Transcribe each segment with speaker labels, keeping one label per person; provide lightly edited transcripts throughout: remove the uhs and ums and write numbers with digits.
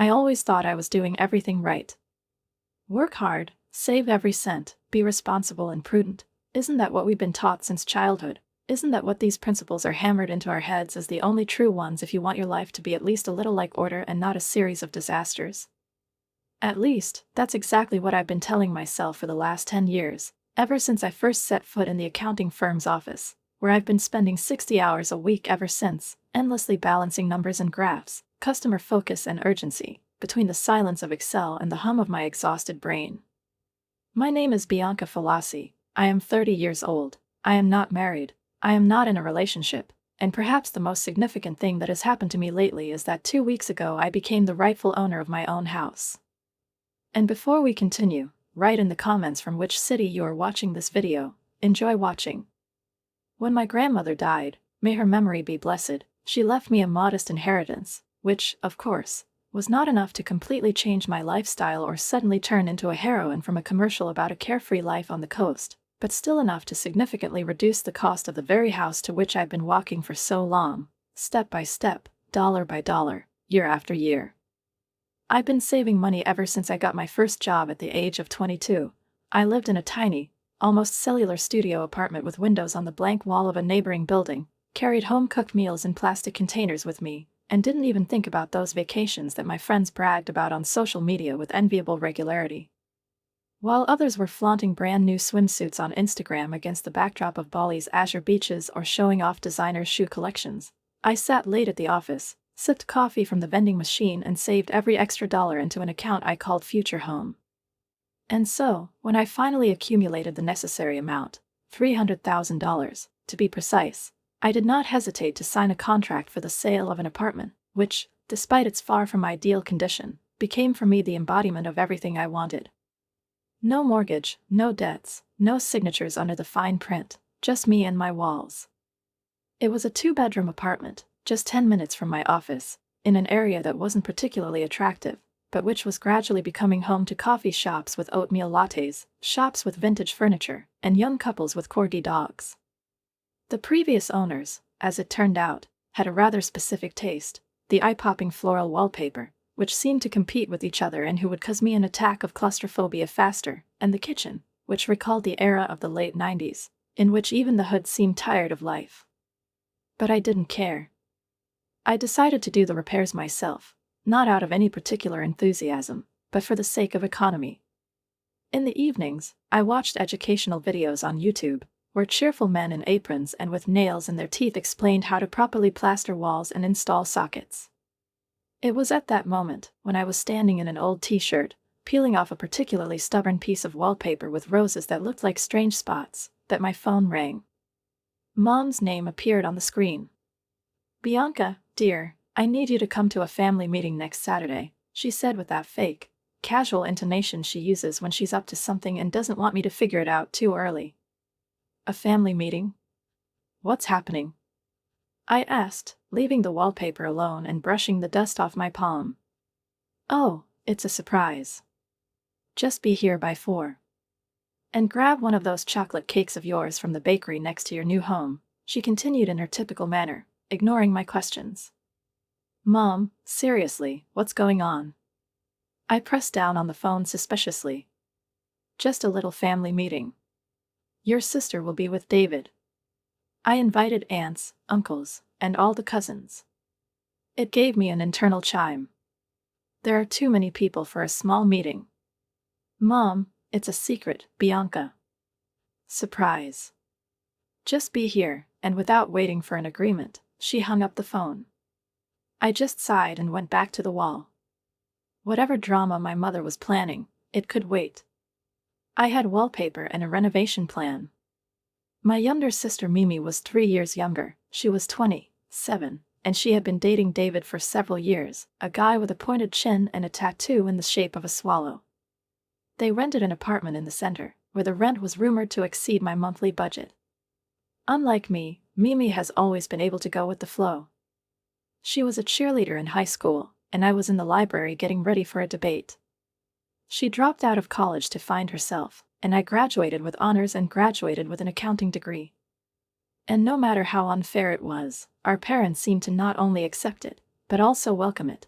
Speaker 1: I always thought I was doing everything right. Work hard, save every cent, be responsible and prudent. Isn't that what we've been taught since childhood? Isn't that what these principles are hammered into our heads as the only true ones if you want your life to be at least a little like order and not a series of disasters? At least, that's exactly what I've been telling myself for the last 10 years, ever since I first set foot in the accounting firm's office, where I've been spending 60 hours a week ever since, endlessly balancing numbers and graphs, customer focus and urgency, between the silence of Excel and the hum of my exhausted brain. My name is Bianca Falassi. I am 30 years old. I am not married. I am not in a relationship. And perhaps the most significant thing that has happened to me lately is that 2 weeks ago I became the rightful owner of my own house. And before we continue, write in the comments from which city you are watching this video. Enjoy watching. When my grandmother died, may her memory be blessed, she left me a modest inheritance, which, of course, was not enough to completely change my lifestyle or suddenly turn into a heroine from a commercial about a carefree life on the coast, but still enough to significantly reduce the cost of the very house to which I've been walking for so long, step by step, dollar by dollar, year after year. I've been saving money ever since I got my first job at the age of 22. I lived in a tiny, almost cellular studio apartment with windows on the blank wall of a neighboring building, carried home-cooked meals in plastic containers with me, and didn't even think about those vacations that my friends bragged about on social media with enviable regularity. While others were flaunting brand new swimsuits on Instagram against the backdrop of Bali's azure beaches or showing off designer shoe collections, I sat late at the office, sipped coffee from the vending machine and saved every extra dollar into an account I called Future Home. And so, when I finally accumulated the necessary amount, $300,000, to be precise, I did not hesitate to sign a contract for the sale of an apartment, which, despite its far from ideal condition, became for me the embodiment of everything I wanted. No mortgage, no debts, no signatures under the fine print, just me and my walls. It was a 2-bedroom apartment, just 10 minutes from my office, in an area that wasn't particularly attractive, but which was gradually becoming home to coffee shops with oatmeal lattes, shops with vintage furniture, and young couples with corgi dogs. The previous owners, as it turned out, had a rather specific taste, the eye-popping floral wallpaper, which seemed to compete with each other and who would cause me an attack of claustrophobia faster, and the kitchen, which recalled the era of the late 90s, in which even the hood seemed tired of life. But I didn't care. I decided to do the repairs myself, not out of any particular enthusiasm, but for the sake of economy. In the evenings, I watched educational videos on YouTube, where cheerful men in aprons and with nails in their teeth explained how to properly plaster walls and install sockets. It was at that moment, when I was standing in an old t-shirt, peeling off a particularly stubborn piece of wallpaper with roses that looked like strange spots, that my phone rang. Mom's name appeared on the screen. "Bianca, dear, I need you to come to a family meeting next Saturday," she said with that fake, casual intonation she uses when she's up to something and doesn't want me to figure it out too early. A family meeting? What's happening? I asked, leaving the wallpaper alone and brushing the dust off my palm. Oh, it's a surprise. Just be here by 4. And grab one of those chocolate cakes of yours from the bakery next to your new home, she continued in her typical manner, ignoring my questions. Mom, seriously, what's going on? I pressed down on the phone suspiciously. Just a little family meeting. Your sister will be with David. I invited aunts, uncles, and all the cousins. It gave me an internal chime. There are too many people for a small meeting. Mom, it's a secret, Bianca. Surprise. Just be here, and without waiting for an agreement, she hung up the phone. I just sighed and went back to the wall. Whatever drama my mother was planning, it could wait. I had wallpaper and a renovation plan. My younger sister Mimi was 3 years younger. She was 27, and she had been dating David for several years, a guy with a pointed chin and a tattoo in the shape of a swallow. They rented an apartment in the center, where the rent was rumored to exceed my monthly budget. Unlike me, Mimi has always been able to go with the flow. She was a cheerleader in high school, and I was in the library getting ready for a debate. She dropped out of college to find herself, and I graduated with honors and graduated with an accounting degree. And no matter how unfair it was, our parents seemed to not only accept it, but also welcome it.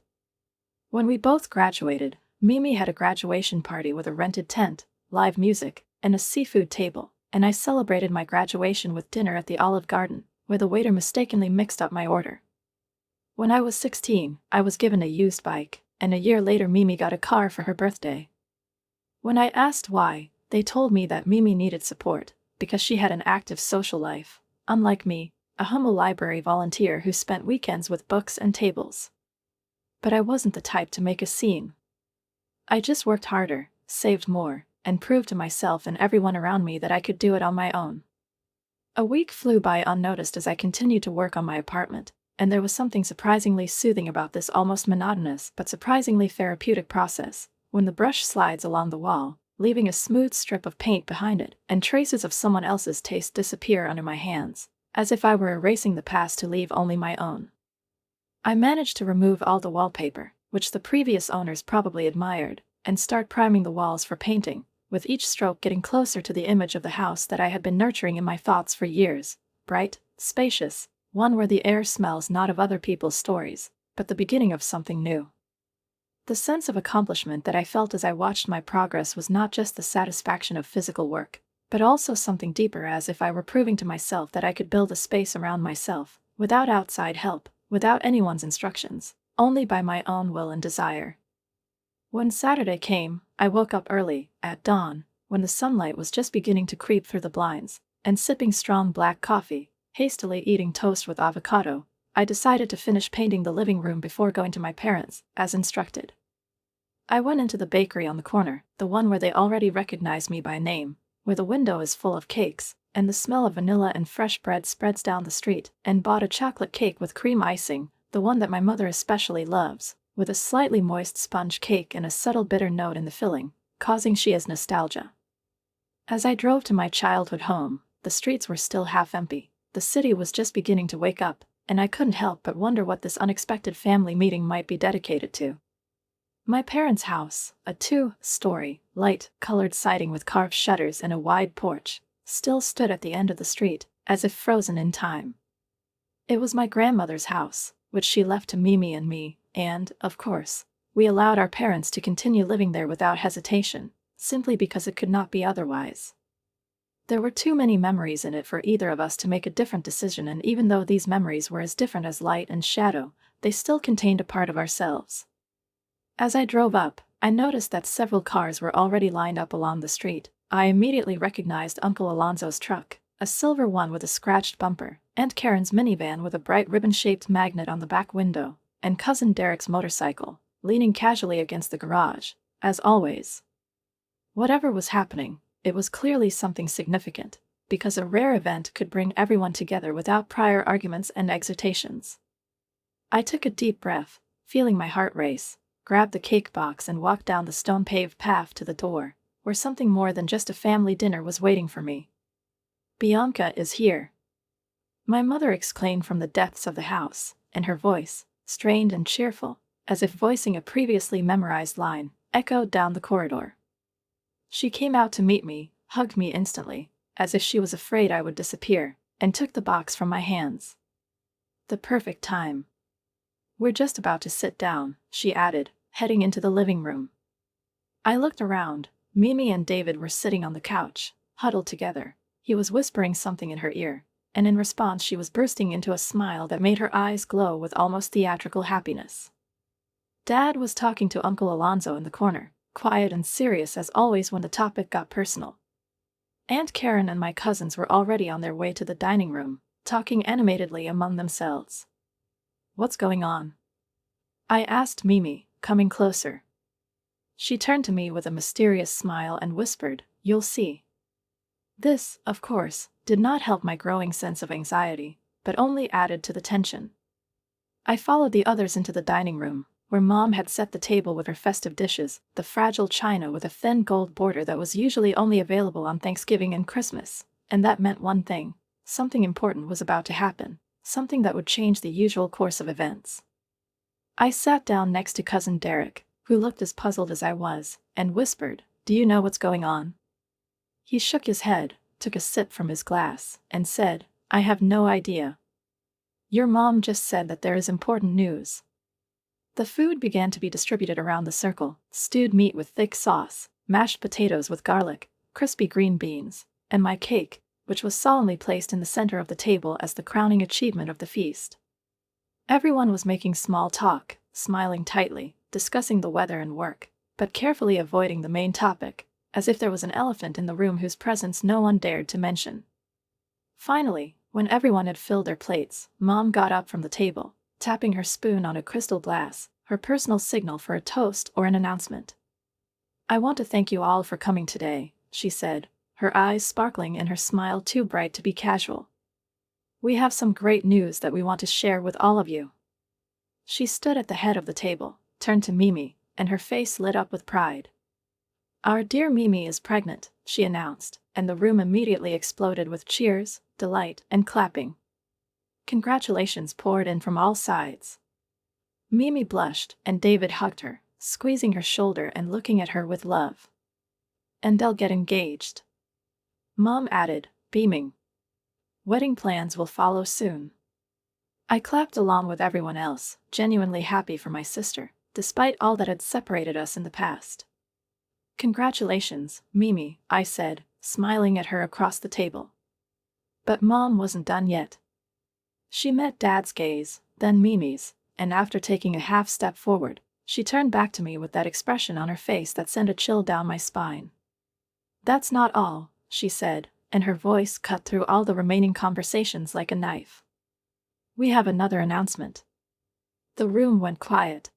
Speaker 1: When we both graduated, Mimi had a graduation party with a rented tent, live music, and a seafood table, and I celebrated my graduation with dinner at the Olive Garden, where the waiter mistakenly mixed up my order. When I was 16, I was given a used bike, and a year later Mimi got a car for her birthday. When I asked why, they told me that Mimi needed support, because she had an active social life, unlike me, a humble library volunteer who spent weekends with books and tables. But I wasn't the type to make a scene. I just worked harder, saved more, and proved to myself and everyone around me that I could do it on my own. A week flew by unnoticed as I continued to work on my apartment, and there was something surprisingly soothing about this almost monotonous but surprisingly therapeutic process, when the brush slides along the wall, leaving a smooth strip of paint behind it, and traces of someone else's taste disappear under my hands, as if I were erasing the past to leave only my own. I managed to remove all the wallpaper, which the previous owners probably admired, and start priming the walls for painting, with each stroke getting closer to the image of the house that I had been nurturing in my thoughts for years, bright, spacious, one where the air smells not of other people's stories, but the beginning of something new. The sense of accomplishment that I felt as I watched my progress was not just the satisfaction of physical work, but also something deeper, as if I were proving to myself that I could build a space around myself, without outside help, without anyone's instructions, only by my own will and desire. When Saturday came, I woke up early, at dawn, when the sunlight was just beginning to creep through the blinds, and sipping strong black coffee, hastily eating toast with avocado, I decided to finish painting the living room before going to my parents', as instructed. I went into the bakery on the corner, the one where they already recognized me by name, where the window is full of cakes, and the smell of vanilla and fresh bread spreads down the street, and bought a chocolate cake with cream icing, the one that my mother especially loves, with a slightly moist sponge cake and a subtle bitter note in the filling, causing Shia's nostalgia. As I drove to my childhood home, the streets were still half empty, the city was just beginning to wake up, and I couldn't help but wonder what this unexpected family meeting might be dedicated to. My parents' house, a 2-story, light-colored siding with carved shutters and a wide porch, still stood at the end of the street, as if frozen in time. It was my grandmother's house, which she left to Mimi and me, and, of course, we allowed our parents to continue living there without hesitation, simply because it could not be otherwise. There were too many memories in it for either of us to make a different decision, and even though these memories were as different as light and shadow, they still contained a part of ourselves. As I drove up, I noticed that several cars were already lined up along the street. I immediately recognized Uncle Alonso's truck, a silver one with a scratched bumper, Aunt Karen's minivan with a bright ribbon-shaped magnet on the back window, and Cousin Derek's motorcycle, leaning casually against the garage, as always. Whatever was happening, it was clearly something significant, because a rare event could bring everyone together without prior arguments and exhortations. I took a deep breath, feeling my heart race, grabbed the cake box and walked down the stone-paved path to the door, where something more than just a family dinner was waiting for me. "Bianca is here!" My mother exclaimed from the depths of the house, and her voice, strained and cheerful, as if voicing a previously memorized line, echoed down the corridor. She came out to meet me, hugged me instantly, as if she was afraid I would disappear, and took the box from my hands. "The perfect time. We're just about to sit down," she added, heading into the living room. I looked around. Mimi and David were sitting on the couch, huddled together. He was whispering something in her ear, and in response she was bursting into a smile that made her eyes glow with almost theatrical happiness. Dad was talking to Uncle Alonso in the corner, quiet and serious as always when the topic got personal. Aunt Karen and my cousins were already on their way to the dining room, talking animatedly among themselves. "What's going on?" I asked Mimi, coming closer. She turned to me with a mysterious smile and whispered, "You'll see." This, of course, did not help my growing sense of anxiety, but only added to the tension. I followed the others into the dining room, where Mom had set the table with her festive dishes, the fragile china with a thin gold border that was usually only available on Thanksgiving and Christmas, and that meant one thing: something important was about to happen, something that would change the usual course of events. I sat down next to Cousin Derek, who looked as puzzled as I was, and whispered, "Do you know what's going on?" He shook his head, took a sip from his glass, and said, "I have no idea. Your mom just said that there is important news." The food began to be distributed around the circle: stewed meat with thick sauce, mashed potatoes with garlic, crispy green beans, and my cake, which was solemnly placed in the center of the table as the crowning achievement of the feast. Everyone was making small talk, smiling tightly, discussing the weather and work, but carefully avoiding the main topic, as if there was an elephant in the room whose presence no one dared to mention. Finally, when everyone had filled their plates, Mom got up from the table, tapping her spoon on a crystal glass, her personal signal for a toast or an announcement. "I want to thank you all for coming today," she said, her eyes sparkling and her smile too bright to be casual. "We have some great news that we want to share with all of you." She stood at the head of the table, turned to Mimi, and her face lit up with pride. "Our dear Mimi is pregnant," she announced, and the room immediately exploded with cheers, delight, and clapping. Congratulations poured in from all sides. Mimi blushed, and David hugged her, squeezing her shoulder and looking at her with love. "And they'll get engaged," Mom added, beaming. "Wedding plans will follow soon." I clapped along with everyone else, genuinely happy for my sister, despite all that had separated us in the past. "Congratulations, Mimi," I said, smiling at her across the table. But Mom wasn't done yet. She met Dad's gaze, then Mimi's, and after taking a half step forward, she turned back to me with that expression on her face that sent a chill down my spine. "That's not all," she said, and her voice cut through all the remaining conversations like a knife. "We have another announcement." The room went quiet.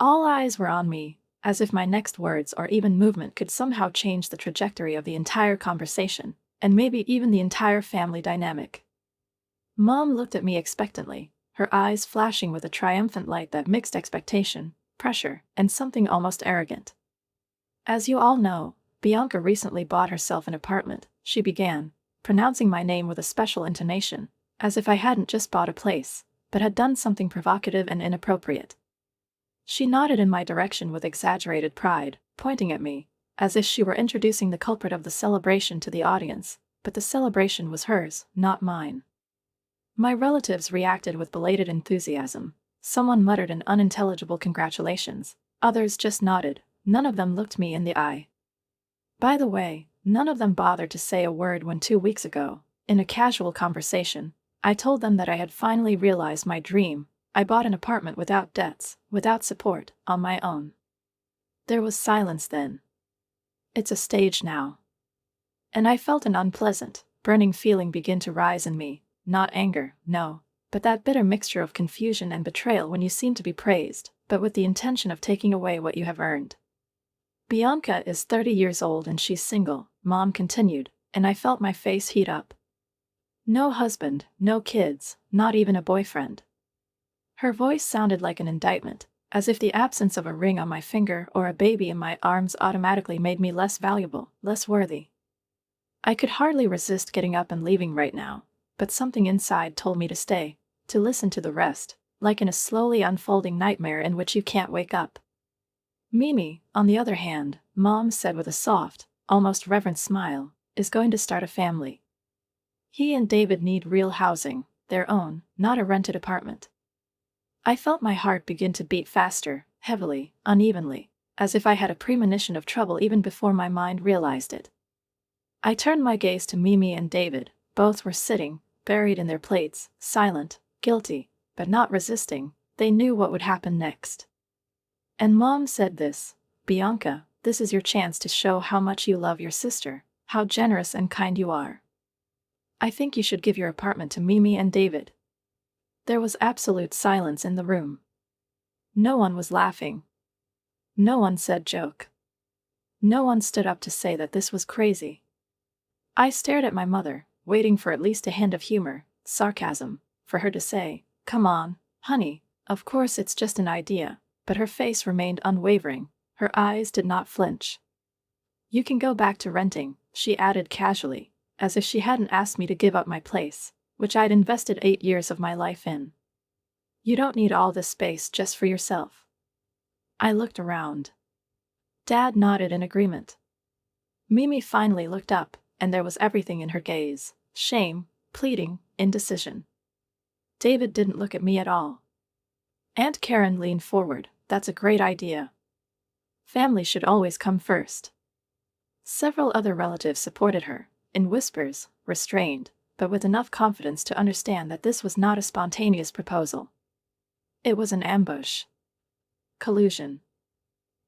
Speaker 1: All eyes were on me, as if my next words or even movement could somehow change the trajectory of the entire conversation, and maybe even the entire family dynamic. Mom looked at me expectantly, her eyes flashing with a triumphant light that mixed expectation, pressure, and something almost arrogant. "As you all know, Bianca recently bought herself an apartment," she began, pronouncing my name with a special intonation, as if I hadn't just bought a place, but had done something provocative and inappropriate. She nodded in my direction with exaggerated pride, pointing at me, as if she were introducing the culprit of the celebration to the audience, but the celebration was hers, not mine. My relatives reacted with belated enthusiasm. Someone muttered an unintelligible congratulations, others just nodded, none of them looked me in the eye. By the way, none of them bothered to say a word when 2 weeks ago, in a casual conversation, I told them that I had finally realized my dream. I bought an apartment without debts, without support, on my own. There was silence then. "It's a stage now." And I felt an unpleasant, burning feeling begin to rise in me, not anger, no, but that bitter mixture of confusion and betrayal when you seem to be praised, but with the intention of taking away what you have earned. "Bianca is 30 years old and she's single," Mom continued, and I felt my face heat up. "No husband, no kids, not even a boyfriend." Her voice sounded like an indictment, as if the absence of a ring on my finger or a baby in my arms automatically made me less valuable, less worthy. I could hardly resist getting up and leaving right now, but something inside told me to stay, to listen to the rest, like in a slowly unfolding nightmare in which you can't wake up. "Mimi, on the other hand," Mom said with a soft, almost reverent smile, "is going to start a family. He and David need real housing, their own, not a rented apartment." I felt my heart begin to beat faster, heavily, unevenly, as if I had a premonition of trouble even before my mind realized it. I turned my gaze to Mimi and David. Both were sitting, buried in their plates, silent, guilty, but not resisting. They knew what would happen next. And Mom said this: "Bianca, this is your chance to show how much you love your sister, how generous and kind you are. I think you should give your apartment to Mimi and David." There was absolute silence in the room. No one was laughing. No one said joke. No one stood up to say that this was crazy. I stared at my mother, waiting for at least a hint of humor, sarcasm, for her to say, "Come on, honey, of course it's just an idea," but her face remained unwavering, her eyes did not flinch. "You can go back to renting," she added casually, as if she hadn't asked me to give up my place, which I'd invested 8 years of my life in. "You don't need all this space just for yourself." I looked around. Dad nodded in agreement. Mimi finally looked up, and there was everything in her gaze: shame, pleading, indecision. David didn't look at me at all. Aunt Karen leaned forward. That's a great idea. Family should always come first. Several other relatives supported her, in whispers, restrained, but with enough confidence to understand that this was not a spontaneous proposal. It was an ambush. Collusion.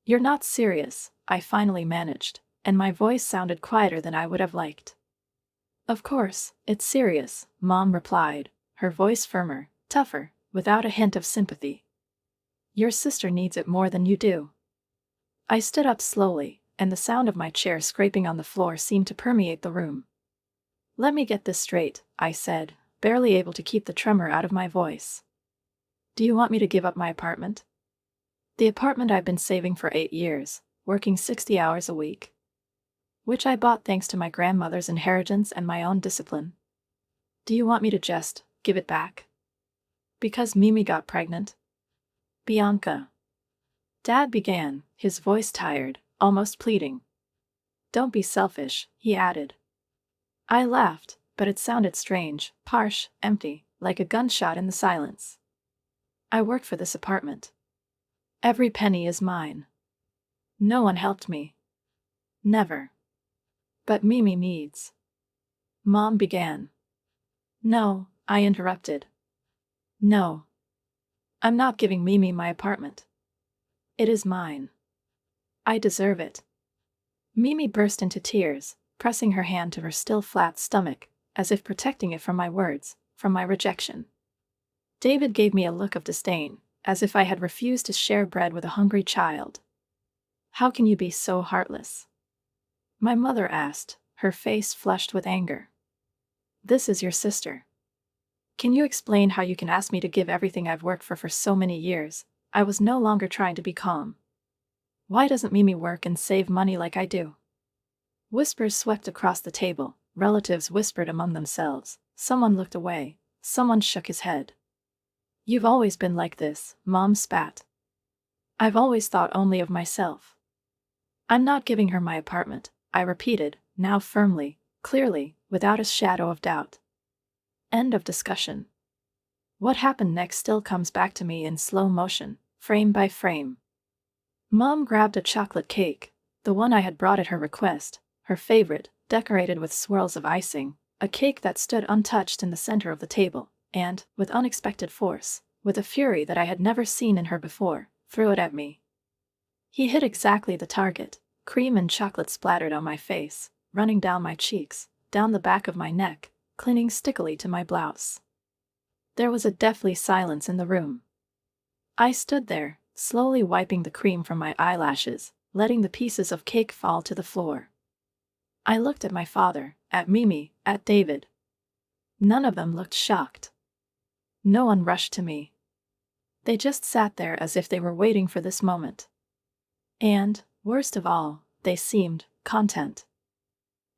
Speaker 1: You're not serious, I finally managed, and my voice sounded quieter than I would have liked. Of course, it's serious, Mom replied, her voice firmer, tougher, without a hint of sympathy. Your sister needs it more than you do. I stood up slowly, and the sound of my chair scraping on the floor seemed to permeate the room. Let me get this straight, I said, barely able to keep the tremor out of my voice. Do you want me to give up my apartment? The apartment I've been saving for 8 years, working 60 hours a week. Which I bought thanks to my grandmother's inheritance and my own discipline. Do you want me to just give it back? Because Mimi got pregnant? Bianca. Dad began, his voice tired, almost pleading. Don't be selfish, he added. I laughed, but it sounded strange, harsh, empty, like a gunshot in the silence. I worked for this apartment. Every penny is mine. No one helped me. Never. But Mimi needs. Mom began. No, I interrupted. No. I'm not giving Mimi my apartment. It is mine. I deserve it. Mimi burst into tears, pressing her hand to her still flat stomach, as if protecting it from my words, from my rejection. David gave me a look of disdain, as if I had refused to share bread with a hungry child. How can you be so heartless? My mother asked, her face flushed with anger. This is your sister. Can you explain how you can ask me to give everything I've worked for so many years? I was no longer trying to be calm. Why doesn't Mimi work and save money like I do? Whispers swept across the table, relatives whispered among themselves, someone looked away, someone shook his head. You've always been like this, Mom spat. I've always thought only of myself. I'm not giving her my apartment, I repeated, now firmly, clearly, without a shadow of doubt. End of discussion. What happened next still comes back to me in slow motion, frame by frame. Mom grabbed a chocolate cake, the one I had brought at her request, her favorite, decorated with swirls of icing, a cake that stood untouched in the center of the table, and, with unexpected force, with a fury that I had never seen in her before, threw it at me. He hit exactly the target. Cream and chocolate splattered on my face, running down my cheeks, down the back of my neck, clinging stickily to my blouse. There was a deathly silence in the room. I stood there, slowly wiping the cream from my eyelashes, letting the pieces of cake fall to the floor. I looked at my father, at Mimi, at David. None of them looked shocked. No one rushed to me. They just sat there as if they were waiting for this moment. And, worst of all, they seemed content.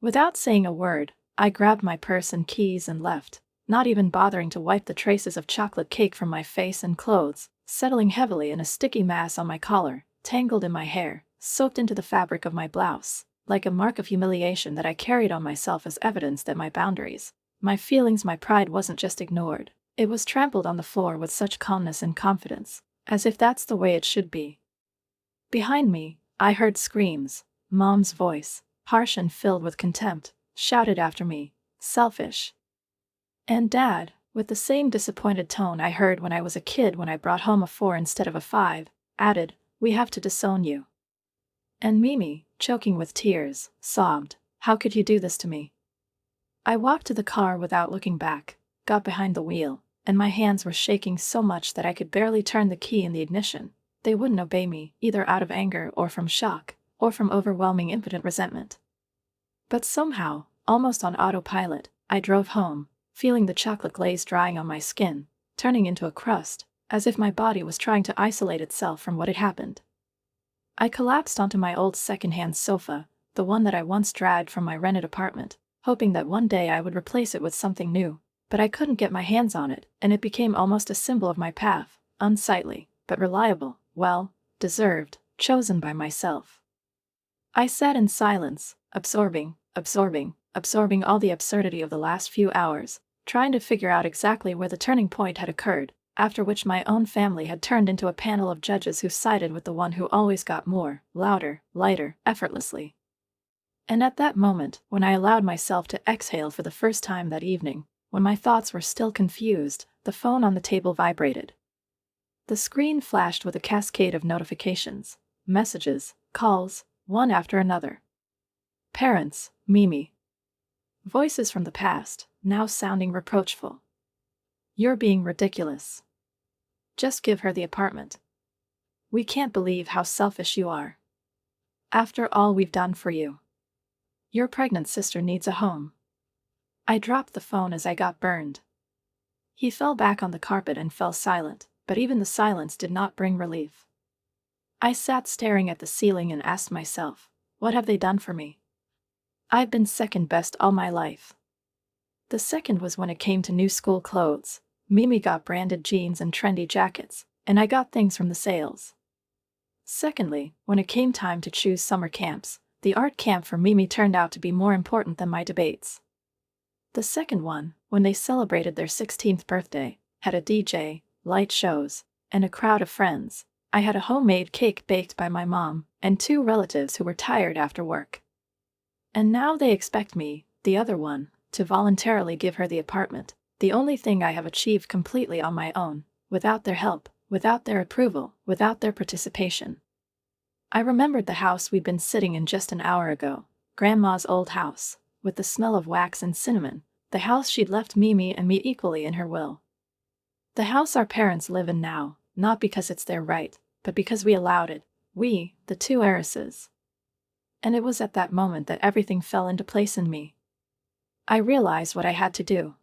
Speaker 1: Without saying a word, I grabbed my purse and keys and left, not even bothering to wipe the traces of chocolate cake from my face and clothes, settling heavily in a sticky mass on my collar, tangled in my hair, soaked into the fabric of my blouse, like a mark of humiliation that I carried on myself as evidence that my boundaries, my feelings, my pride wasn't just ignored, it was trampled on the floor with such calmness and confidence, as if that's the way it should be. Behind me, I heard screams. Mom's voice, harsh and filled with contempt, shouted after me, selfish. And Dad, with the same disappointed tone I heard when I was a kid when I brought home a 4 instead of a 5, added, we have to disown you. And Mimi, choking with tears, sobbed, how could you do this to me? I walked to the car without looking back, got behind the wheel, and my hands were shaking so much that I could barely turn the key in the ignition. They wouldn't obey me, either out of anger or from shock, or from overwhelming impotent resentment. But somehow, almost on autopilot, I drove home, feeling the chocolate glaze drying on my skin, turning into a crust, as if my body was trying to isolate itself from what had happened. I collapsed onto my old second-hand sofa, the one that I once dragged from my rented apartment, hoping that one day I would replace it with something new, but I couldn't get my hands on it, and it became almost a symbol of my path, unsightly, but reliable, well, deserved, chosen by myself. I sat in silence, absorbing all the absurdity of the last few hours, trying to figure out exactly where the turning point had occurred, after which my own family had turned into a panel of judges who sided with the one who always got more, louder, lighter, effortlessly. And at that moment, when I allowed myself to exhale for the first time that evening, when my thoughts were still confused, the phone on the table vibrated. The screen flashed with a cascade of notifications, messages, calls, one after another. Parents, Mimi. Voices from the past, now sounding reproachful. You're being ridiculous. Just give her the apartment. We can't believe how selfish you are. After all we've done for you. Your pregnant sister needs a home. I dropped the phone as I got burned. He fell back on the carpet and fell silent, but even the silence did not bring relief. I sat staring at the ceiling and asked myself, what have they done for me? I've been second best all my life. The second was when it came to new school clothes. Mimi got branded jeans and trendy jackets, and I got things from the sales. Secondly, when it came time to choose summer camps, the art camp for Mimi turned out to be more important than my debates. The second one, when they celebrated their 16th birthday, had a DJ, light shows, and a crowd of friends. I had a homemade cake baked by my mom, and 2 relatives who were tired after work. And now they expect me, the other one, to voluntarily give her the apartment, the only thing I have achieved completely on my own, without their help, without their approval, without their participation. I remembered the house we'd been sitting in just an hour ago, Grandma's old house, with the smell of wax and cinnamon, the house she'd left Mimi and me equally in her will. The house our parents live in now, not because it's their right, but because we allowed it, we, the 2 heiresses. And it was at that moment that everything fell into place in me. I realized what I had to do.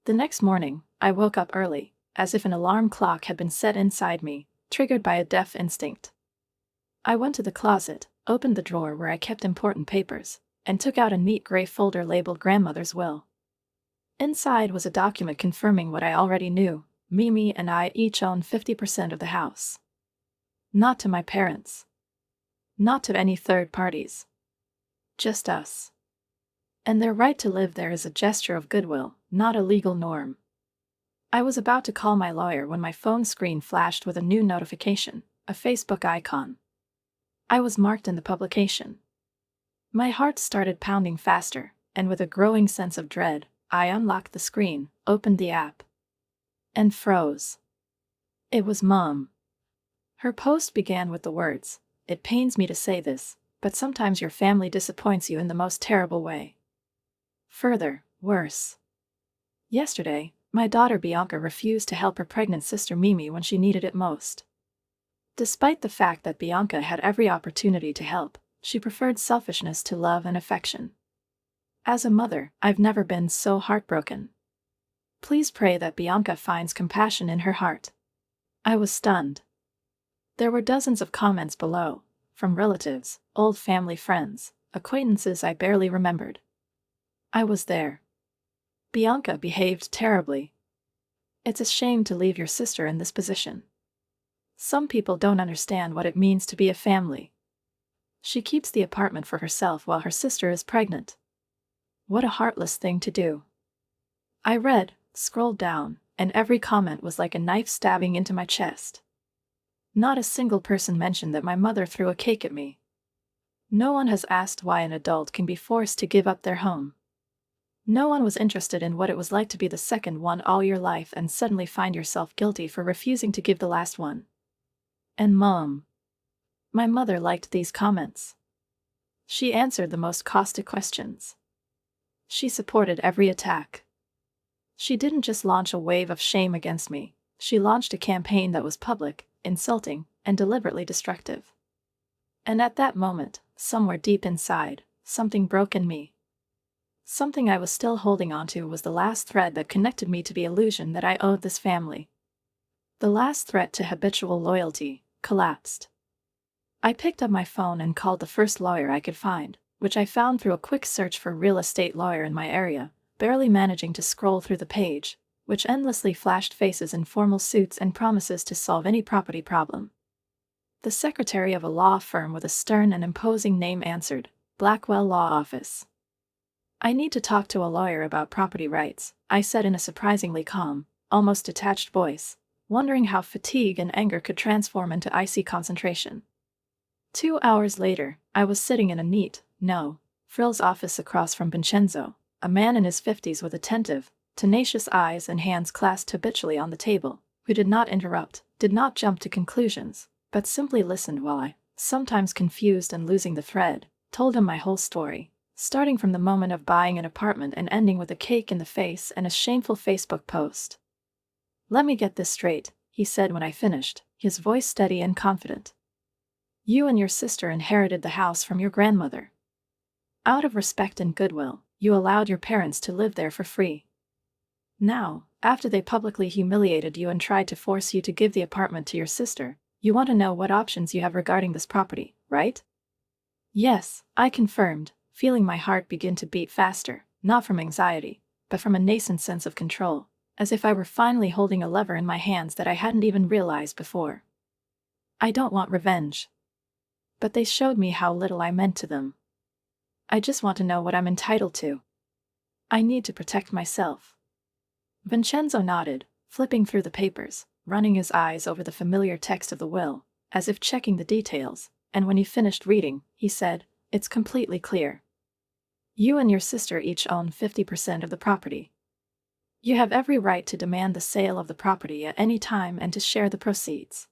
Speaker 1: The next morning, I woke up early, as if an alarm clock had been set inside me, triggered by a deaf instinct. I went to the closet, opened the drawer where I kept important papers, and took out a neat gray folder labeled Grandmother's Will. Inside was a document confirming what I already knew: Mimi and I each own 50% of the house. Not to my parents. Not to any third parties. Just us. And their right to live there is a gesture of goodwill, not a legal norm. I was about to call my lawyer when my phone screen flashed with a new notification, a Facebook icon. I was marked in the publication. My heart started pounding faster, and with a growing sense of dread, I unlocked the screen, opened the app, and froze. It was Mom. Her post began with the words, "It pains me to say this, but sometimes your family disappoints you in the most terrible way." Further, worse. Yesterday, my daughter Bianca refused to help her pregnant sister Mimi when she needed it most. Despite the fact that Bianca had every opportunity to help, she preferred selfishness to love and affection. As a mother, I've never been so heartbroken. Please pray that Bianca finds compassion in her heart. I was stunned. There were dozens of comments below, from relatives, old family friends, acquaintances I barely remembered. I was there. Bianca behaved terribly. It's a shame to leave your sister in this position. Some people don't understand what it means to be a family. She keeps the apartment for herself while her sister is pregnant. What a heartless thing to do. I read, scrolled down, and every comment was like a knife stabbing into my chest. Not a single person mentioned that my mother threw a cake at me. No one has asked why an adult can be forced to give up their home. No one was interested in what it was like to be the second one all your life and suddenly find yourself guilty for refusing to give the last one. And Mom. My mother liked these comments. She answered the most caustic questions. She supported every attack. She didn't just launch a wave of shame against me, she launched a campaign that was public, insulting, and deliberately destructive. And at that moment, somewhere deep inside, something broke in me. Something I was still holding onto was the last thread that connected me to the illusion that I owed this family. The last threat to habitual loyalty collapsed. I picked up my phone and called the first lawyer I could find, which I found through a quick search for real estate lawyer in my area, barely managing to scroll through the page, which endlessly flashed faces in formal suits and promises to solve any property problem. The secretary of a law firm with a stern and imposing name answered, Blackwell Law Office. I need to talk to a lawyer about property rights, I said in a surprisingly calm, almost detached voice, wondering how fatigue and anger could transform into icy concentration. 2 hours later, I was sitting in a neat, no-frills office across from Vincenzo, a man in his 50s with attentive, tenacious eyes and hands clasped habitually on the table, who did not interrupt, did not jump to conclusions, but simply listened while I, sometimes confused and losing the thread, told him my whole story, starting from the moment of buying an apartment and ending with a cake in the face and a shameful Facebook post. "Let me get this straight," he said when I finished, his voice steady and confident. "You and your sister inherited the house from your grandmother. Out of respect and goodwill, you allowed your parents to live there for free. Now, after they publicly humiliated you and tried to force you to give the apartment to your sister, you want to know what options you have regarding this property, right?" "Yes," I confirmed, feeling my heart begin to beat faster, not from anxiety, but from a nascent sense of control, as if I were finally holding a lever in my hands that I hadn't even realized before. "I don't want revenge. But they showed me how little I meant to them. I just want to know what I'm entitled to. I need to protect myself." Vincenzo nodded, flipping through the papers, running his eyes over the familiar text of the will, as if checking the details, and when he finished reading, he said, "It's completely clear. You and your sister each own 50% of the property. You have every right to demand the sale of the property at any time and to share the proceeds.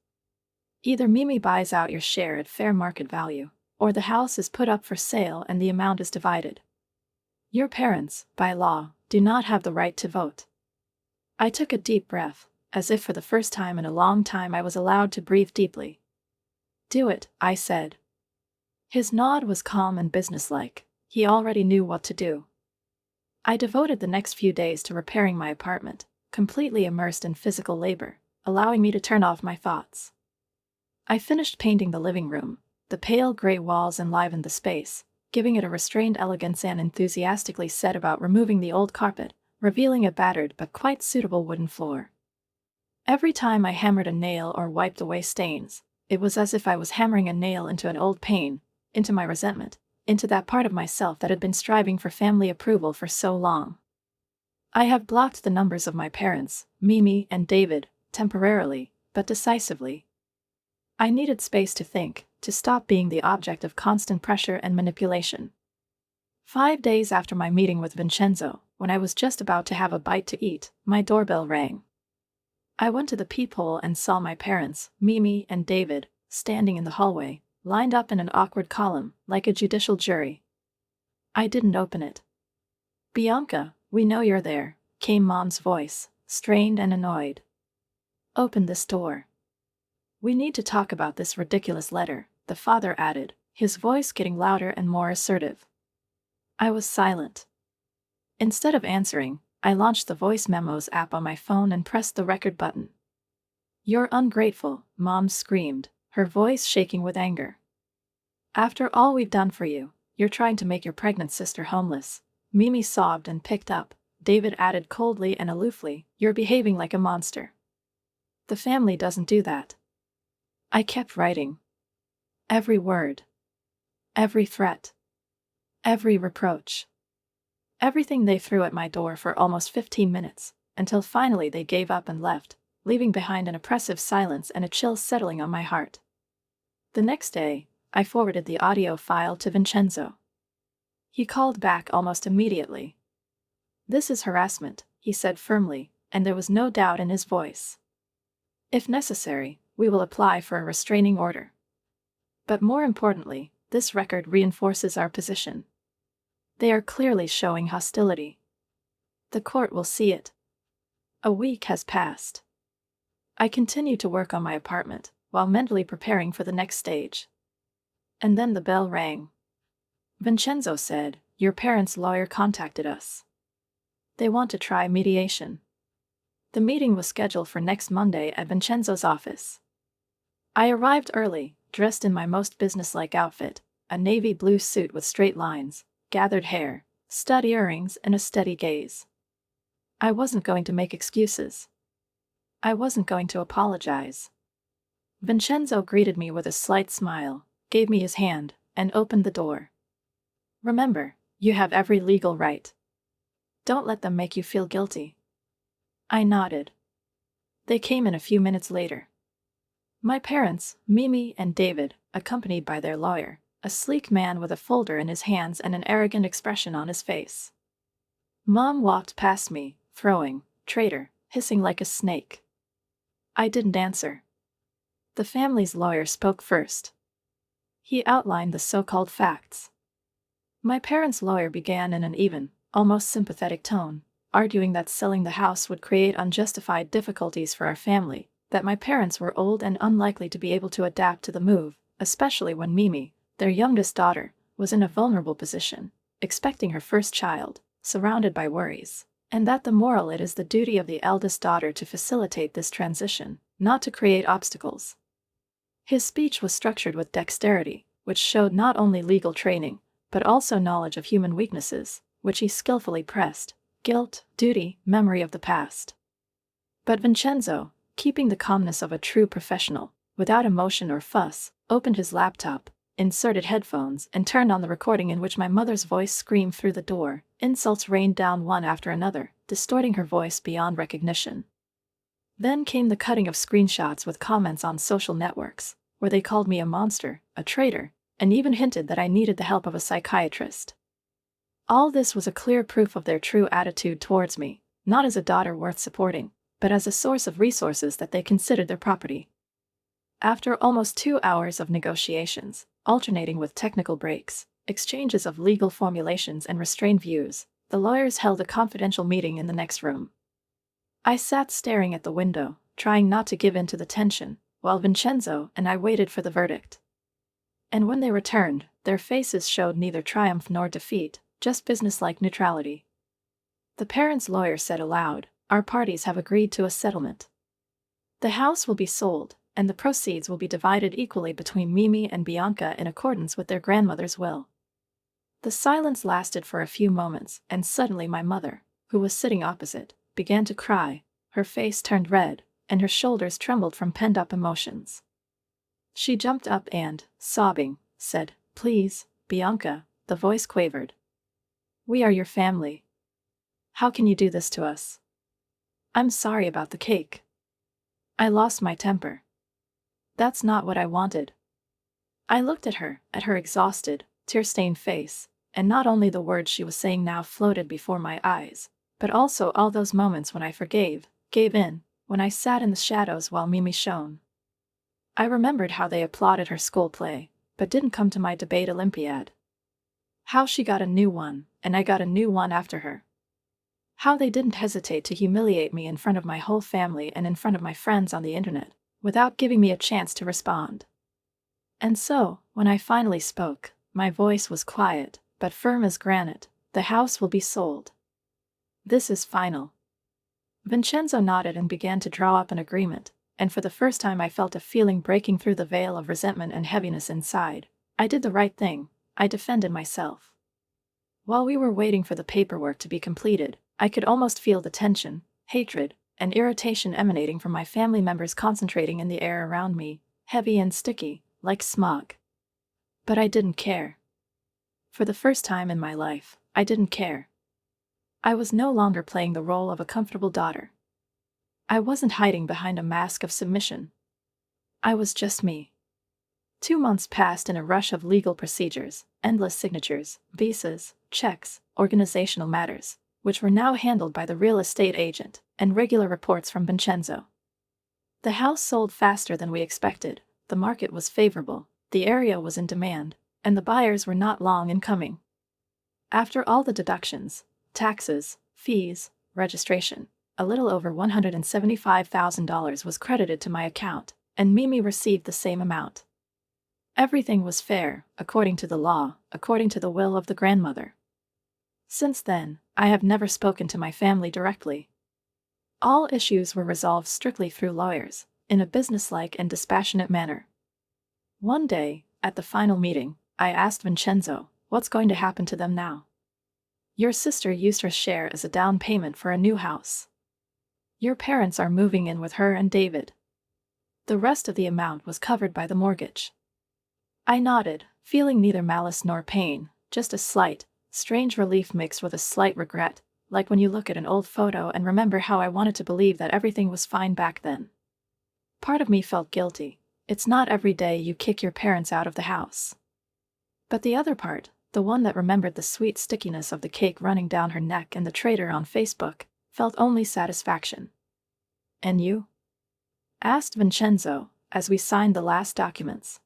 Speaker 1: Either Mimi buys out your share at fair market value, or the house is put up for sale and the amount is divided. Your parents, by law, do not have the right to vote." I took a deep breath, as if for the first time in a long time I was allowed to breathe deeply. "Do it," I said. His nod was calm and businesslike. He already knew what to do. I devoted the next few days to repairing my apartment, completely immersed in physical labor, allowing me to turn off my thoughts. I finished painting the living room. The pale gray walls enlivened the space, giving it a restrained elegance, and enthusiastically set about removing the old carpet, revealing a battered but quite suitable wooden floor. Every time I hammered a nail or wiped away stains, it was as if I was hammering a nail into an old pain, into my resentment, into that part of myself that had been striving for family approval for so long. I have blocked the numbers of my parents, Mimi and David, temporarily, but decisively. I needed space to think, to stop being the object of constant pressure and manipulation. 5 days after my meeting with Vincenzo, when I was just about to have a bite to eat, my doorbell rang. I went to the peephole and saw my parents, Mimi and David, standing in the hallway, lined up in an awkward column, like a judicial jury. I didn't open it. "Bianca, we know you're there," came Mom's voice, strained and annoyed. "Open this door. We need to talk about this ridiculous letter," the father added, his voice getting louder and more assertive. I was silent. Instead of answering, I launched the voice memos app on my phone and pressed the record button. "You're ungrateful," Mom screamed, her voice shaking with anger. "After all we've done for you, you're trying to make your pregnant sister homeless." Mimi sobbed and picked up. David added coldly and aloofly, "You're behaving like a monster. The family doesn't do that." I kept writing. Every word. Every threat. Every reproach. Everything they threw at my door for almost 15 minutes, until finally they gave up and left, leaving behind an oppressive silence and a chill settling on my heart. The next day, I forwarded the audio file to Vincenzo. He called back almost immediately. "This is harassment," he said firmly, and there was no doubt in his voice. "If necessary, we will apply for a restraining order. But more importantly, this record reinforces our position. They are clearly showing hostility. The court will see it." A week has passed. I continue to work on my apartment, while mentally preparing for the next stage. And then the bell rang. Vincenzo said, "Your parents' lawyer contacted us. They want to try mediation." The meeting was scheduled for next Monday at Vincenzo's office. I arrived early, dressed in my most businesslike outfit, a navy blue suit with straight lines, gathered hair, stud earrings, and a steady gaze. I wasn't going to make excuses. I wasn't going to apologize. Vincenzo greeted me with a slight smile, gave me his hand, and opened the door. "Remember, you have every legal right. Don't let them make you feel guilty." I nodded. They came in a few minutes later. My parents, Mimi and David, accompanied by their lawyer, a sleek man with a folder in his hands and an arrogant expression on his face. Mom walked past me, throwing, "Traitor," hissing like a snake. I didn't answer. The family's lawyer spoke first. He outlined the so-called facts. My parents' lawyer began in an even, almost sympathetic tone, arguing that selling the house would create unjustified difficulties for our family, that my parents were old and unlikely to be able to adapt to the move, especially when Mimi, their youngest daughter, was in a vulnerable position, expecting her first child, surrounded by worries, and that the moral it is the duty of the eldest daughter to facilitate this transition, not to create obstacles. His speech was structured with dexterity, which showed not only legal training, but also knowledge of human weaknesses, which he skillfully pressed: guilt, duty, memory of the past. But Vincenzo, keeping the calmness of a true professional, without emotion or fuss, opened his laptop, inserted headphones, and turned on the recording in which my mother's voice screamed through the door. Insults rained down one after another, distorting her voice beyond recognition. Then came the cutting of screenshots with comments on social networks, where they called me a monster, a traitor, and even hinted that I needed the help of a psychiatrist. All this was a clear proof of their true attitude towards me, not as a daughter worth supporting, but as a source of resources that they considered their property. After almost 2 hours of negotiations, alternating with technical breaks, exchanges of legal formulations and restrained views, the lawyers held a confidential meeting in the next room. I sat staring at the window, trying not to give in to the tension, while Vincenzo and I waited for the verdict. And when they returned, their faces showed neither triumph nor defeat, just businesslike neutrality. The parents' lawyer said aloud, "Our parties have agreed to a settlement. The house will be sold, and the proceeds will be divided equally between Mimi and Bianca in accordance with their grandmother's will." The silence lasted for a few moments, and suddenly my mother, who was sitting opposite, began to cry. Her face turned red, and her shoulders trembled from pent-up emotions. She jumped up and, sobbing, said, "Please, Bianca," the voice quavered. "We are your family. How can you do this to us? I'm sorry about the cake." I lost my temper. That's not what I wanted. I looked at her exhausted, tear-stained face, and not only the words she was saying now floated before my eyes, but also all those moments when I forgave, gave in, when I sat in the shadows while Mimi shone. I remembered how they applauded her school play, but didn't come to my debate Olympiad. How she got a new one, and I got a new one after her. How they didn't hesitate to humiliate me in front of my whole family and in front of my friends on the internet, without giving me a chance to respond. And so, when I finally spoke, my voice was quiet, but firm as granite: "The house will be sold. This is final." Vincenzo nodded and began to draw up an agreement, and for the first time I felt a feeling breaking through the veil of resentment and heaviness inside. I did the right thing. I defended myself. While we were waiting for the paperwork to be completed, I could almost feel the tension, hatred, and irritation emanating from my family members concentrating in the air around me, heavy and sticky, like smog. But I didn't care. For the first time in my life, I didn't care. I was no longer playing the role of a comfortable daughter. I wasn't hiding behind a mask of submission. I was just me. 2 months passed in a rush of legal procedures, endless signatures, visas, checks, organizational matters, which were now handled by the real estate agent, and regular reports from Vincenzo. The house sold faster than we expected, the market was favorable, the area was in demand, and the buyers were not long in coming. After all the deductions, taxes, fees, registration, a little over $175,000 was credited to my account, and Mimi received the same amount. Everything was fair, according to the law, according to the will of the grandmother. Since then, I have never spoken to my family directly. All issues were resolved strictly through lawyers, in a businesslike and dispassionate manner. One day, at the final meeting, I asked Vincenzo, "What's going to happen to them now? Your sister used her share as a down payment for a new house. Your parents are moving in with her and David. The rest of the amount was covered by the mortgage." I nodded, feeling neither malice nor pain, just a slight, strange relief mixed with a slight regret, like when you look at an old photo and remember how I wanted to believe that everything was fine back then. Part of me felt guilty. It's not every day you kick your parents out of the house. But the other part, the one that remembered the sweet stickiness of the cake running down her neck and the traitor on Facebook, felt only satisfaction. And you? Asked Vincenzo, as we signed the last documents.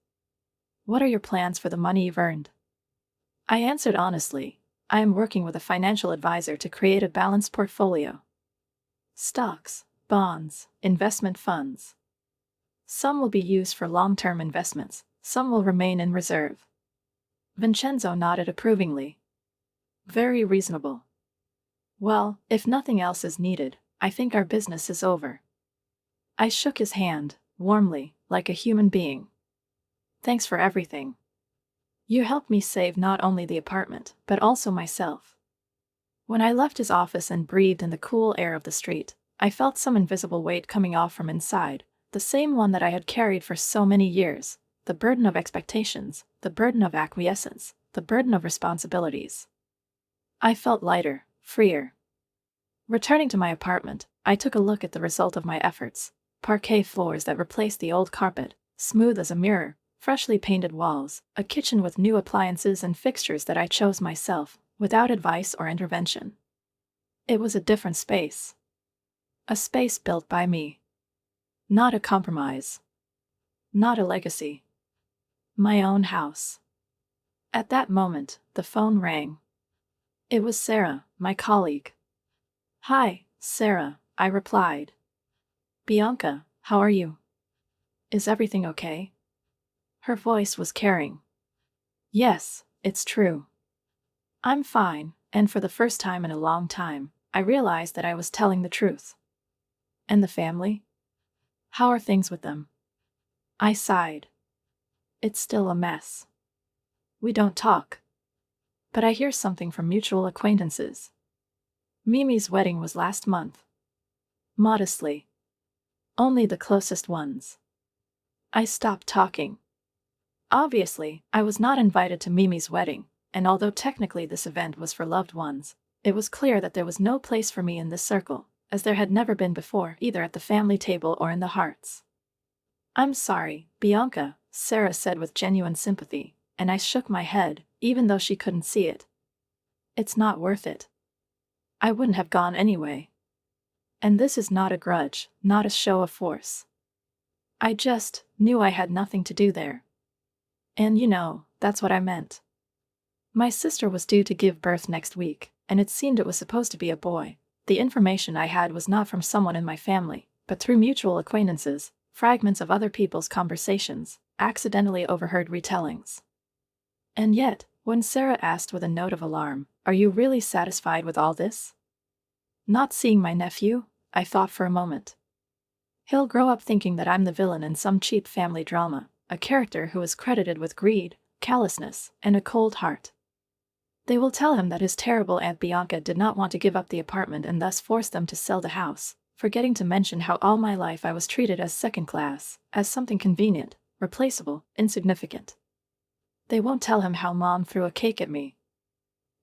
Speaker 1: What are your plans for the money you've earned? I answered honestly, I am working with a financial advisor to create a balanced portfolio. Stocks, bonds, investment funds. Some will be used for long-term investments, some will remain in reserve. Vincenzo nodded approvingly. Very reasonable. Well, if nothing else is needed, I think our business is over. I shook his hand, warmly, like a human being. Thanks for everything. You helped me save not only the apartment, but also myself. When I left his office and breathed in the cool air of the street, I felt some invisible weight coming off from inside, the same one that I had carried for so many years, the burden of expectations, the burden of acquiescence, the burden of responsibilities. I felt lighter, freer. Returning to my apartment, I took a look at the result of my efforts: parquet floors that replaced the old carpet, smooth as a mirror, freshly painted walls, a kitchen with new appliances and fixtures that I chose myself, without advice or intervention. It was a different space. A space built by me. Not a compromise. Not a legacy. My own house. At that moment, the phone rang. It was Sarah, my colleague. Hi, Sarah, I replied. Bianca, how are you? Is everything okay? Her voice was caring. Yes, it's true. I'm fine, and for the first time in a long time, I realized that I was telling the truth. And the family? How are things with them? I sighed. It's still a mess. We don't talk. But I hear something from mutual acquaintances. Mimi's wedding was last month. Modestly. Only the closest ones. I stopped talking. Obviously, I was not invited to Mimi's wedding, and although technically this event was for loved ones, it was clear that there was no place for me in this circle, as there had never been before, either at the family table or in the hearts. I'm sorry, Bianca, Sarah said with genuine sympathy, and I shook my head, even though she couldn't see it. It's not worth it. I wouldn't have gone anyway. And this is not a grudge, not a show of force. I just knew I had nothing to do there. And that's what I meant. My sister was due to give birth next week, and it seemed it was supposed to be a boy. The information I had was not from someone in my family, but through mutual acquaintances, fragments of other people's conversations, accidentally overheard retellings. And yet, when Sarah asked with a note of alarm, "Are you really satisfied with all this?" Not seeing my nephew, I thought for a moment. He'll grow up thinking that I'm the villain in some cheap family drama, a character who is credited with greed, callousness, and a cold heart. They will tell him that his terrible Aunt Bianca did not want to give up the apartment and thus forced them to sell the house, forgetting to mention how all my life I was treated as second class, as something convenient, replaceable, insignificant. They won't tell him how Mom threw a cake at me.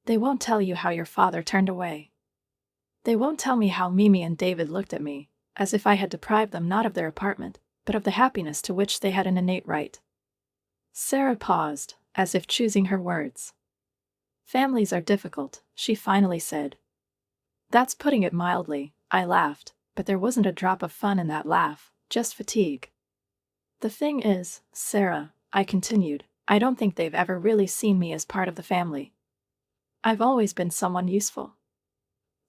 Speaker 1: They won't tell you how your father turned away. They won't tell me how Mimi and David looked at me, as if I had deprived them not of their apartment, but of the happiness to which they had an innate right. Sarah paused, as if choosing her words. Families are difficult, she finally said. That's putting it mildly, I laughed, but there wasn't a drop of fun in that laugh, just fatigue. The thing is, Sarah, I continued, I don't think they've ever really seen me as part of the family. I've always been someone useful.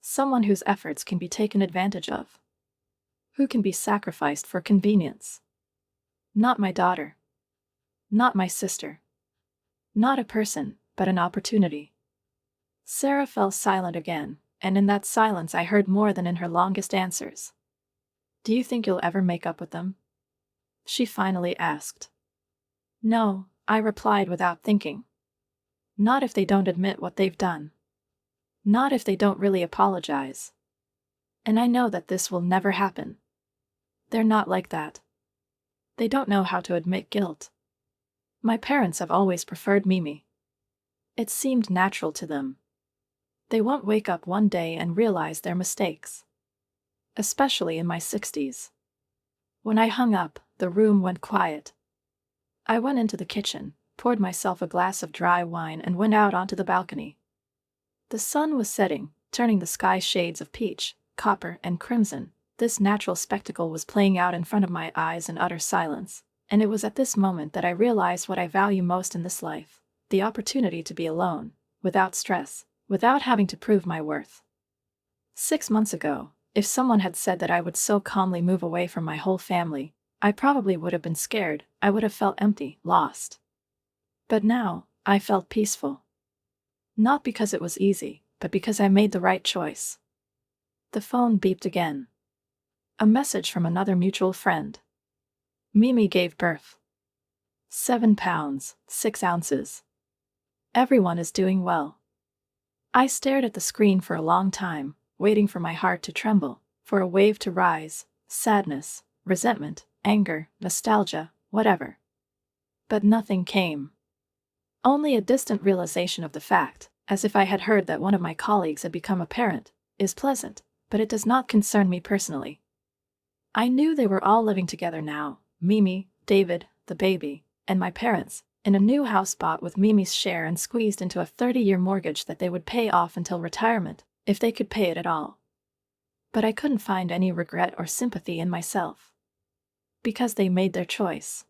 Speaker 1: Someone whose efforts can be taken advantage of. Who can be sacrificed for convenience. Not my daughter. Not my sister. Not a person, but an opportunity. Sarah fell silent again, and in that silence I heard more than in her longest answers. Do you think you'll ever make up with them? She finally asked. No, I replied without thinking. Not if they don't admit what they've done. Not if they don't really apologize. And I know that this will never happen. They're not like that. They don't know how to admit guilt. My parents have always preferred Mimi. It seemed natural to them. They won't wake up one day and realize their mistakes. Especially in my 60s. When I hung up, the room went quiet. I went into the kitchen, poured myself a glass of dry wine and went out onto the balcony. The sun was setting, turning the sky shades of peach, copper, and crimson. This natural spectacle was playing out in front of my eyes in utter silence, and it was at this moment that I realized what I value most in this life: the opportunity to be alone, without stress, without having to prove my worth. 6 months ago, if someone had said that I would so calmly move away from my whole family, I probably would have been scared. I would have felt empty, lost. But now, I felt peaceful. Not because it was easy, but because I made the right choice. The phone beeped again. A message from another mutual friend. Mimi gave birth. 7 pounds, 6 ounces. Everyone is doing well. I stared at the screen for a long time, waiting for my heart to tremble, for a wave to rise: sadness, resentment, anger, nostalgia, whatever. But nothing came. Only a distant realization of the fact, as if I had heard that one of my colleagues had become a parent, is pleasant, but it does not concern me personally. I knew they were all living together now: Mimi, David, the baby, and my parents, in a new house bought with Mimi's share and squeezed into a 30-year mortgage that they would pay off until retirement, if they could pay it at all. But I couldn't find any regret or sympathy in myself. Because they made their choice.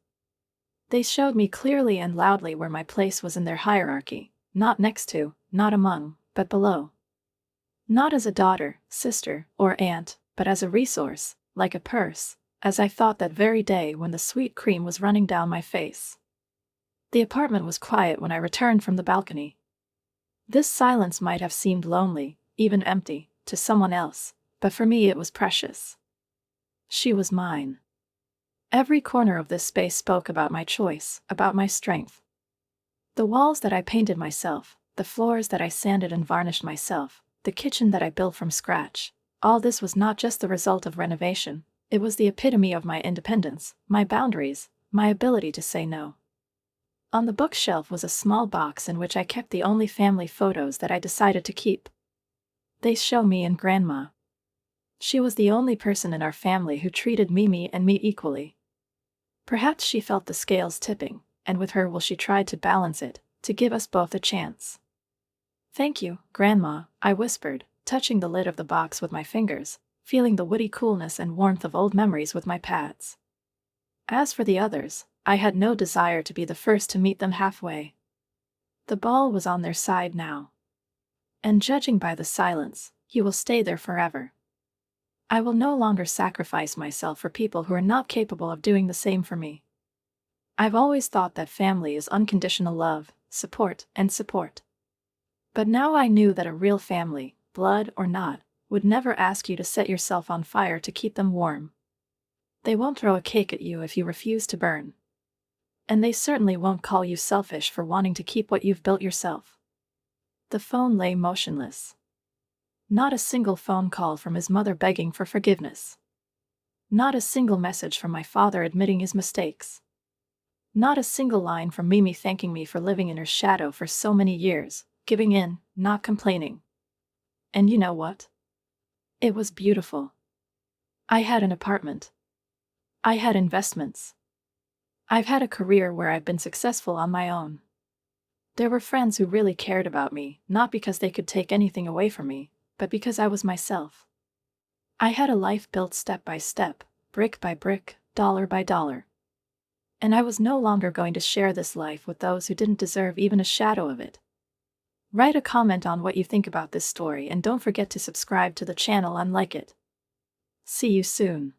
Speaker 1: They showed me clearly and loudly where my place was in their hierarchy: not next to, not among, but below. Not as a daughter, sister, or aunt, but as a resource, like a purse, as I thought that very day when the sweet cream was running down my face. The apartment was quiet when I returned from the balcony. This silence might have seemed lonely, even empty, to someone else, but for me it was precious. She was mine. Every corner of this space spoke about my choice, about my strength. The walls that I painted myself, the floors that I sanded and varnished myself, the kitchen that I built from scratch, all this was not just the result of renovation. It was the epitome of my independence, my boundaries, my ability to say no. On the bookshelf was a small box in which I kept the only family photos that I decided to keep. They show me and Grandma. She was the only person in our family who treated Mimi and me equally. Perhaps she felt the scales tipping, and with her will she tried to balance it, to give us both a chance. "Thank you, Grandma," I whispered, touching the lid of the box with my fingers, feeling the woody coolness and warmth of old memories with my pads. As for the others, I had no desire to be the first to meet them halfway. The ball was on their side now. And judging by the silence, he will stay there forever. I will no longer sacrifice myself for people who are not capable of doing the same for me. I've always thought that family is unconditional love, support, and support. But now I knew that a real family, blood or not, would never ask you to set yourself on fire to keep them warm. They won't throw a cake at you if you refuse to burn. And they certainly won't call you selfish for wanting to keep what you've built yourself. The phone lay motionless. Not a single phone call from his mother begging for forgiveness. Not a single message from my father admitting his mistakes. Not a single line from Mimi thanking me for living in her shadow for so many years, giving in, not complaining. And you know what? It was beautiful. I had an apartment. I had investments. I've had a career where I've been successful on my own. There were friends who really cared about me, not because they could take anything away from me, but because I was myself. I had a life built step by step, brick by brick, dollar by dollar. And I was no longer going to share this life with those who didn't deserve even a shadow of it. Write a comment on what you think about this story and don't forget to subscribe to the channel and like it. See you soon.